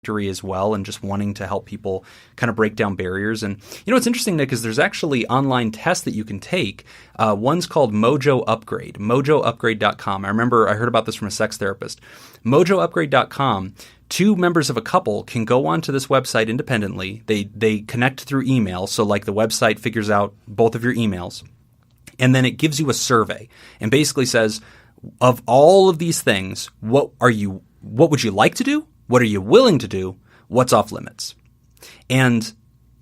as well, and just wanting to help people kind of break down barriers. And what's interesting, Nick, is there's actually online tests that you can take. One's called Mojo Upgrade, mojoupgrade.com. I remember I heard about this from a sex therapist. Mojoupgrade.com. Two members of a couple can go onto this website independently. They connect through email. So like the website figures out both of your emails. And then it gives you a survey and basically says, of all of these things, what would you like to do? What are you willing to do? What's off limits? And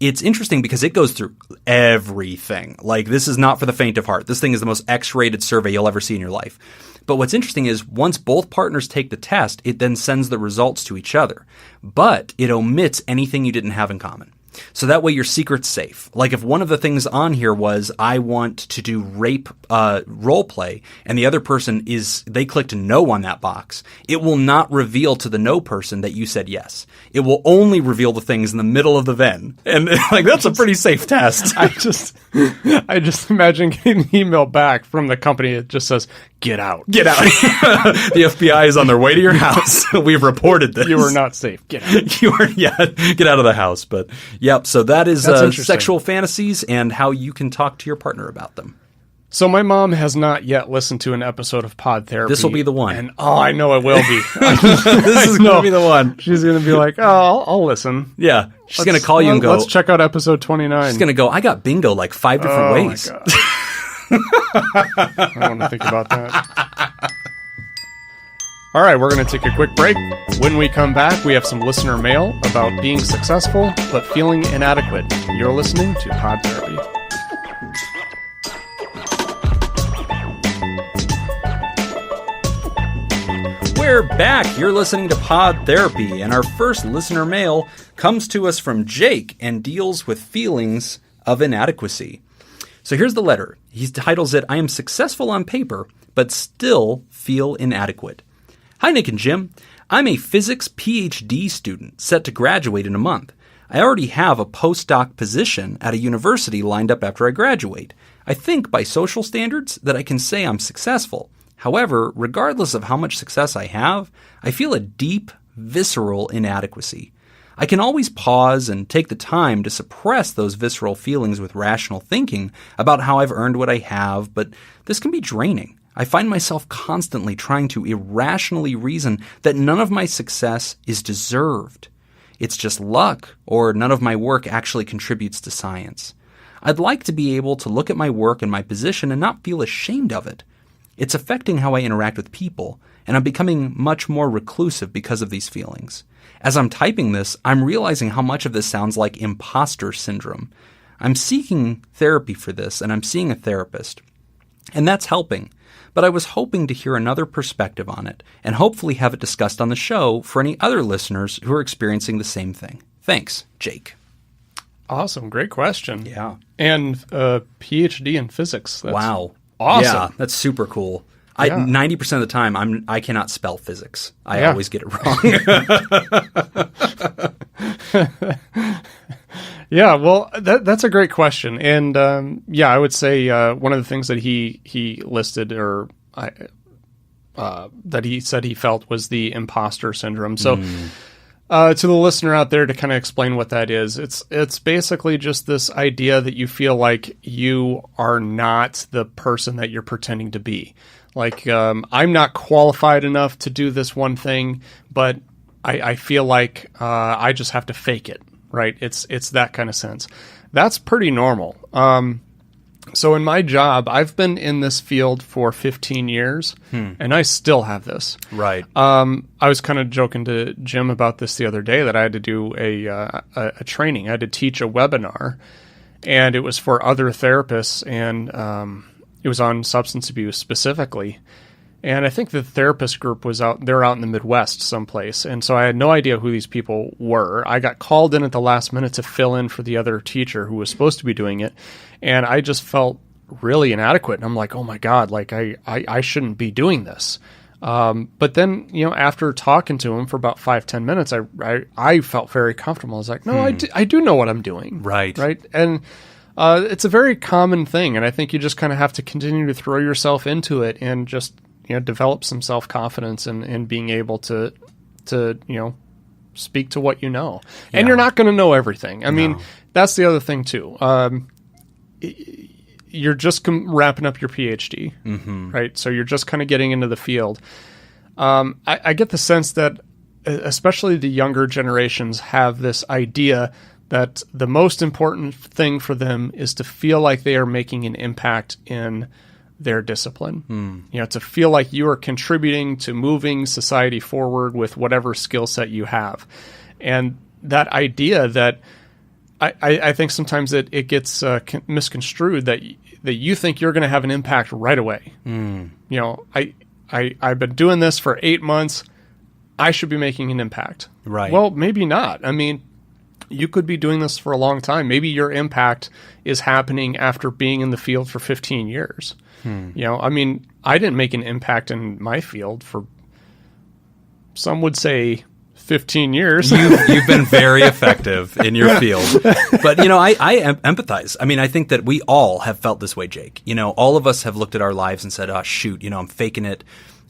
it's interesting because it goes through everything. Like, this is not for the faint of heart. This thing is the most X-rated survey you'll ever see in your life. But what's interesting is once both partners take the test, it then sends the results to each other. But it omits anything you didn't have in common. So that way your secret's safe. Like if one of the things on here was, I want to do rape role play, and the other person they clicked no on that box, it will not reveal to the no person that you said yes. It will only reveal the things in the middle of the Venn. And like that's a pretty safe test. I just imagine getting an email back from the company that just says, get out. Get out. The FBI is on their way to your house. We've reported this. You are not safe. Get out. Get out of the house. But yep, so that is sexual fantasies and how you can talk to your partner about them. So my mom has not yet listened to an episode of Pod Therapy. This will be the one. And I know it will be. This is going to be the one. She's going to be like, oh, I'll listen. Yeah. She's going to call you and go, let's check out episode 29. She's going to go, I got bingo like 5 different ways. My God. I don't want to think about that. All right, we're going to take a quick break. When we come back, we have some listener mail about being successful but feeling inadequate. You're listening to Pod Therapy. We're back. You're listening to Pod Therapy, and our first listener mail comes to us from Jake and deals with feelings of inadequacy. So here's the letter. He titles it, I am successful on paper, but still feel inadequate. Hi, Nick and Jim. I'm a physics PhD student set to graduate in a month. I already have a postdoc position at a university lined up after I graduate. I think by social standards that I can say I'm successful. However, regardless of how much success I have, I feel a deep, visceral inadequacy. I can always pause and take the time to suppress those visceral feelings with rational thinking about how I've earned what I have, but this can be draining. I find myself constantly trying to irrationally reason that none of my success is deserved. It's just luck, or none of my work actually contributes to science. I'd like to be able to look at my work and my position and not feel ashamed of it. It's affecting how I interact with people, and I'm becoming much more reclusive because of these feelings. As I'm typing this, I'm realizing how much of this sounds like imposter syndrome. I'm seeking therapy for this, and I'm seeing a therapist. And that's helping. But I was hoping to hear another perspective on it, and hopefully have it discussed on the show for any other listeners who are experiencing the same thing. Thanks, Jake. Awesome. Great question. Yeah. And PhD in physics. That's wow. Awesome. Yeah, that's super cool. Yeah. 90% of the time, I cannot spell physics. I always get it wrong. Yeah, well, that's a great question. And I would say one of the things that he listed or that he said he felt was the imposter syndrome. So to the listener out there, to kind of explain what that is, it's basically just this idea that you feel like you are not the person that you're pretending to be. Like, I'm not qualified enough to do this one thing, but I feel like I just have to fake it, right? It's that kind of sense. That's pretty normal. So in my job, I've been in this field for 15 years, and I still have this. Right. I was kind of joking to Jim about this the other day, that I had to do a training. I had to teach a webinar, and it was for other therapists, and it was on substance abuse specifically. And I think the therapist group they're out in the Midwest someplace. And so I had no idea who these people were. I got called in at the last minute to fill in for the other teacher who was supposed to be doing it. And I just felt really inadequate. And I'm like, oh my God, like I shouldn't be doing this. But then, after talking to him for about 5-10 minutes, I felt very comfortable. I was like, no, I do know what I'm doing. Right. Right. And it's a very common thing. And I think you just kind of have to continue to throw yourself into it and just, develop some self-confidence and being able to speak to what you know. And you're not going to know everything. I mean, that's the other thing too. You're just wrapping up your PhD, right? So you're just kind of getting into the field. I get the sense that especially the younger generations have this idea that the most important thing for them is to feel like they are making an impact in their discipline. You know, to feel like you are contributing to moving society forward with whatever skill set you have. And that idea that I think sometimes it gets misconstrued that you think you're going to have an impact right away. You know, I've been doing this for 8 months. I should be making an impact. Right. Well, maybe not. I mean, you could be doing this for a long time. Maybe your impact is happening after being in the field for 15 years. You know, I mean, I didn't make an impact in my field for, some would say, 15 years. You've been very effective in your field. But, you know, I empathize. I mean, I think that we all have felt this way, Jake. You know, all of us have looked at our lives and said, oh, shoot, you know, I'm faking it.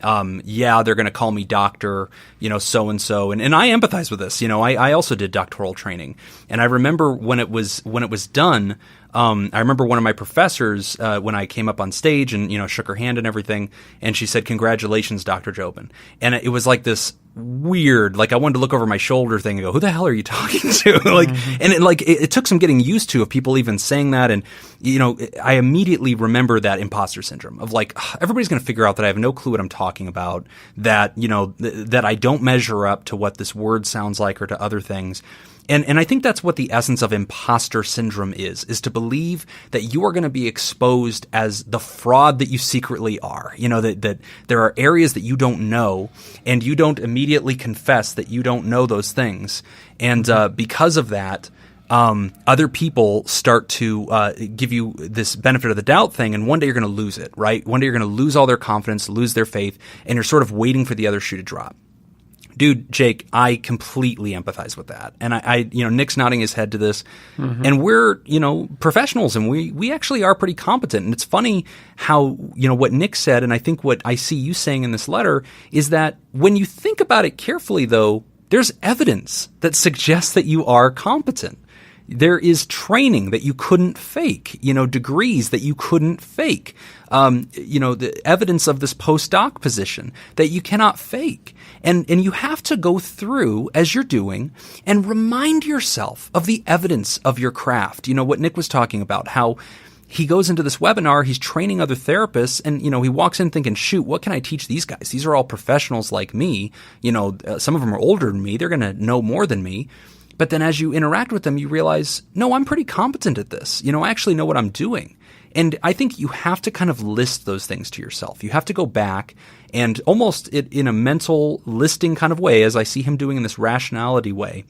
Yeah, they're going to call me doctor, you know, so-and-so. And I empathize with this. You know, I also did doctoral training. And I remember when it was done, I remember one of my professors, when I came up on stage and, you know, shook her hand and everything, and she said, "Congratulations, Dr. Jobin." And it was like this weird, like I wanted to look over my shoulder thing and go, who the hell are you talking to? Like, and it took some getting used to of people even saying that. And, you know, I immediately remember that imposter syndrome of like, everybody's going to figure out that I have no clue what I'm talking about, that, you know, that I don't measure up to what this word sounds like or to other things. And I think that's what the essence of imposter syndrome is to believe that you are going to be exposed as the fraud that you secretly are. You know, that there are areas that you don't know, and you don't immediately confess that you don't know those things. And because of that, other people start to give you this benefit of the doubt thing, and one day you're going to lose it, right? One day you're going to lose all their confidence, lose their faith, and you're sort of waiting for the other shoe to drop. Dude, Jake, I completely empathize with that. And I you know, Nick's nodding his head to this. And we're, you know, professionals, and we actually are pretty competent. And it's funny how, you know, what Nick said, and I think what I see you saying in this letter, is that when you think about it carefully, though, there's evidence that suggests that you are competent. There is training that you couldn't fake, you know, degrees that you couldn't fake, you know, the evidence of this postdoc position that you cannot fake. And you have to go through, as you're doing, and remind yourself of the evidence of your craft. You know, what Nick was talking about, how he goes into this webinar, he's training other therapists, and, you know, he walks in thinking, shoot, what can I teach these guys? These are all professionals like me. You know, some of them are older than me. They're going to know more than me. But then as you interact with them, you realize, no, I'm pretty competent at this. You know, I actually know what I'm doing. And I think you have to kind of list those things to yourself. You have to go back and almost in a mental listing kind of way, as I see him doing in this rationality way,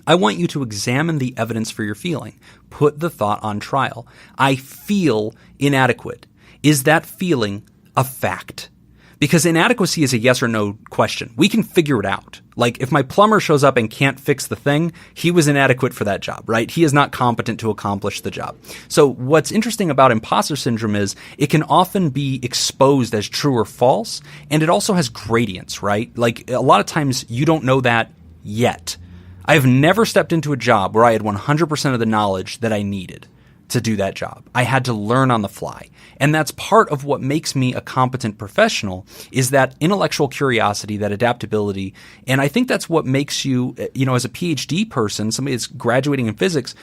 I want you to examine the evidence for your feeling. Put the thought on trial. I feel inadequate. Is that feeling a fact? Because inadequacy is a yes or no question. We can figure it out. Like, if my plumber shows up and can't fix the thing, he was inadequate for that job, right? He is not competent to accomplish the job. So what's interesting about imposter syndrome is it can often be exposed as true or false, and it also has gradients, right? Like, a lot of times you don't know that yet. I have never stepped into a job where I had 100% of the knowledge that I needed to do that job. I had to learn on the fly. And that's part of what makes me a competent professional, is that intellectual curiosity, that adaptability. And I think that's what makes you, you know, as a PhD person, somebody that's graduating in physics,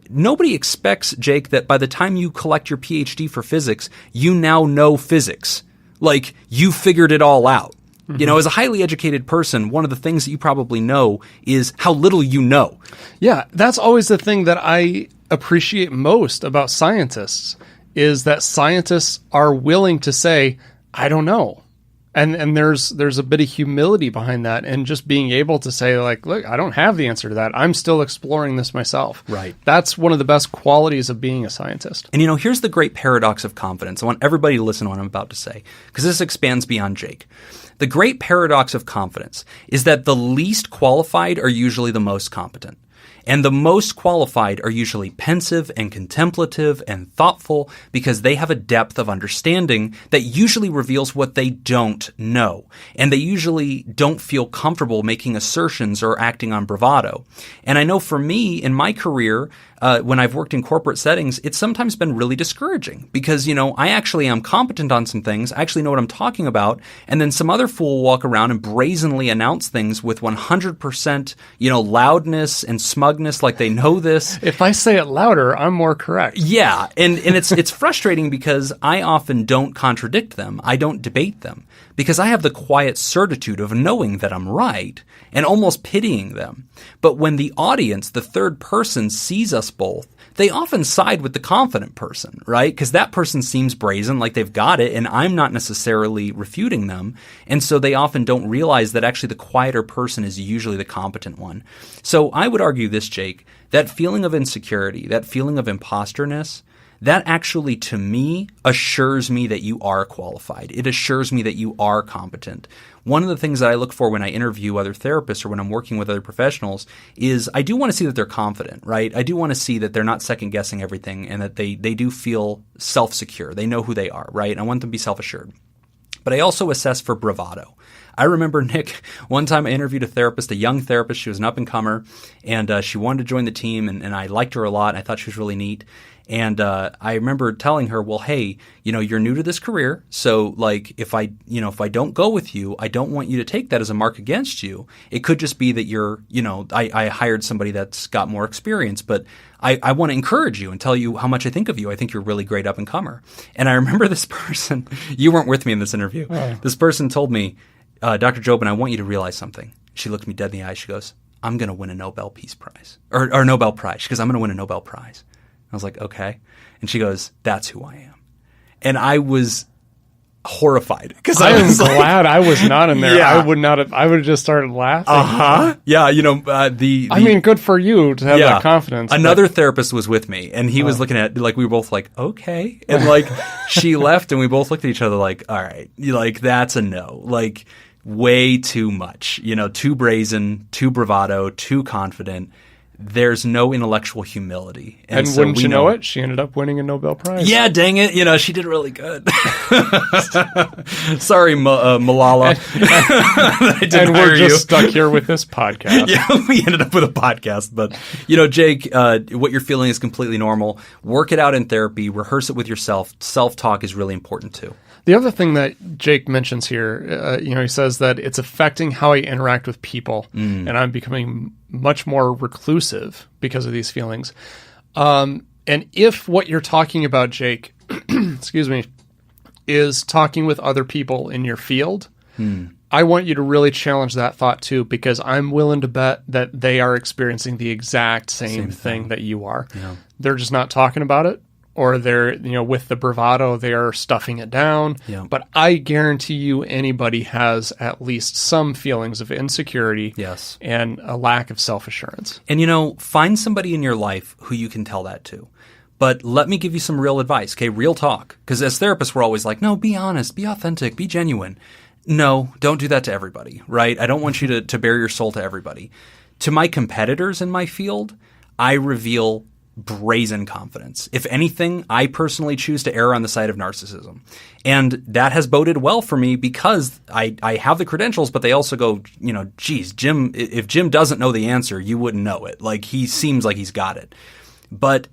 nobody expects, Jake, that by the time you collect your PhD for physics, you now know physics. Like, you figured it all out. You know, as a highly educated person, one of the things that you probably know is how little you know. Yeah, that's always the thing that I appreciate most about scientists, is that scientists are willing to say, I don't know. And there's a bit of humility behind that, and just being able to say, like, look, I don't have the answer to that. I'm still exploring this myself. Right. That's one of the best qualities of being a scientist. And, you know, here's the great paradox of confidence. I want everybody to listen to what I'm about to say, because this expands beyond Jake. The great paradox of confidence is that the least qualified are usually the most competent. And the most qualified are usually pensive and contemplative and thoughtful because they have a depth of understanding that usually reveals what they don't know. And they usually don't feel comfortable making assertions or acting on bravado. And I know for me, in my career, when I've worked in corporate settings, it's sometimes been really discouraging because, I actually am competent on some things. I actually know what I'm talking about. And then some other fool will walk around and brazenly announce things with 100%, loudness and smugness like they know this. If I say it louder, I'm more correct. Yeah. And it's frustrating because I often don't contradict them. I don't debate them because I have the quiet certitude of knowing that I'm right and almost pitying them. But when the audience, the third person, sees us both, they often side with the confident person, right? Because that person seems brazen, like they've got it, and I'm not necessarily refuting them. And so they often don't realize that actually the quieter person is usually the competent one. So I would argue this, Jake, that feeling of insecurity, that feeling of imposterness, that actually, to me, assures me that you are qualified. It assures me that you are competent. One of the things that I look for when I interview other therapists or when I'm working with other professionals is I do want to see that they're confident, right? I do want to see that they're not second-guessing everything and that they do feel self-secure. They know who they are, right? I want them to be self-assured. But I also assess for bravado. I remember, Nick, one time I interviewed a therapist, a young therapist. She was an up-and-comer, and she wanted to join the team, and I liked her a lot. I thought she was really neat. And I remember telling her, well, hey, you're new to this career. So like if I don't go with you, I don't want you to take that as a mark against you. It could just be that I hired somebody that's got more experience, but I want to encourage you and tell you how much I think of you. I think you're a really great up and comer. And I remember this person, you weren't with me in this interview. Oh. This person told me, Dr. Jobin, I want you to realize something. She looked me dead in the eye. She goes, I'm going to win a Nobel Peace Prize or Nobel Prize. She goes, I'm going to win a Nobel Prize. I was like, okay. And she goes, that's who I am. And I was horrified because I am glad I was not in there. Yeah. I would have just started laughing. Yeah. I mean, good for you to have that confidence. Another therapist was with me and he was looking at, like, we were both like, okay. And like, she left and we both looked at each other like, all right, like, that's a no. Like, way too much, too brazen, too bravado, too confident. There's no intellectual humility. And so wouldn't you know it? She ended up winning a Nobel Prize. Yeah, dang it. She did really good. Sorry, Malala. And we're just stuck here with this podcast. Yeah, we ended up with a podcast. But, Jake, what you're feeling is completely normal. Work it out in therapy. Rehearse it with yourself. Self-talk is really important too. The other thing that Jake mentions here, he says that it's affecting how I interact with people, and I'm becoming much more reclusive because of these feelings. And if what you're talking about, Jake, excuse me, is talking with other people in your field, I want you to really challenge that thought too, because I'm willing to bet that they are experiencing the exact same thing that you are. Yeah. They're just not talking about it. Or they're, with the bravado, they're stuffing it down. Yeah. But I guarantee you anybody has at least some feelings of insecurity and a lack of self-assurance. And, find somebody in your life who you can tell that to. But let me give you some real advice, okay? Real talk. Because as therapists, we're always like, no, be honest, be authentic, be genuine. No, don't do that to everybody, right? I don't want you to bare your soul to everybody. To my competitors in my field, I reveal brazen confidence. If anything, I personally choose to err on the side of narcissism. And that has boded well for me because I have the credentials, but they also go, geez, Jim, if Jim doesn't know the answer, you wouldn't know it. Like, he seems like he's got it. But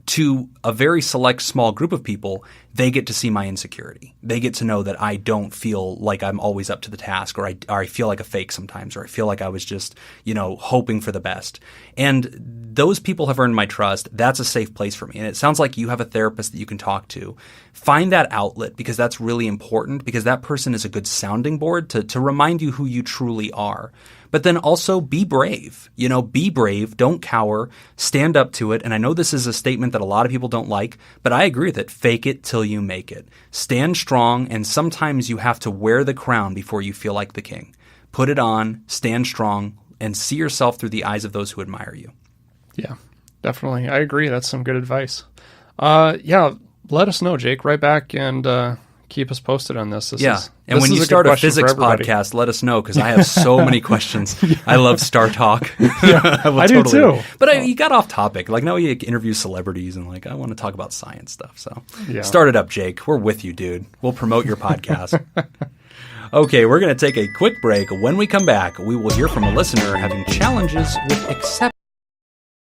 to a very select small group of people, they get to see my insecurity. They get to know that I don't feel like I'm always up to the task, or I feel like a fake sometimes, or I feel like I was just, hoping for the best. And those people have earned my trust. That's a safe place for me. And it sounds like you have a therapist that you can talk to. Find that outlet, because that's really important, because that person is a good sounding board to remind you who you truly are. But then also be brave. Be brave. Don't cower. Stand up to it. And I know this is a statement that a lot of people don't like, but I agree with it. Fake it till you make it. Stand strong, and sometimes you have to wear the crown before you feel like the king. Put it on, stand strong, and see yourself through the eyes of those who admire you. Yeah, definitely. I agree. That's some good advice. Let us know, Jake. Write back and keep us posted on this. And when you start a physics podcast, let us know, because I have so many questions. I love Star Talk. I do too. But you got off topic. Like now you interview celebrities and like I want to talk about science stuff. So start it up, Jake. We're with you, dude. We'll promote your podcast. Okay, we're going to take a quick break. When we come back, we will hear from a listener having challenges with acceptance.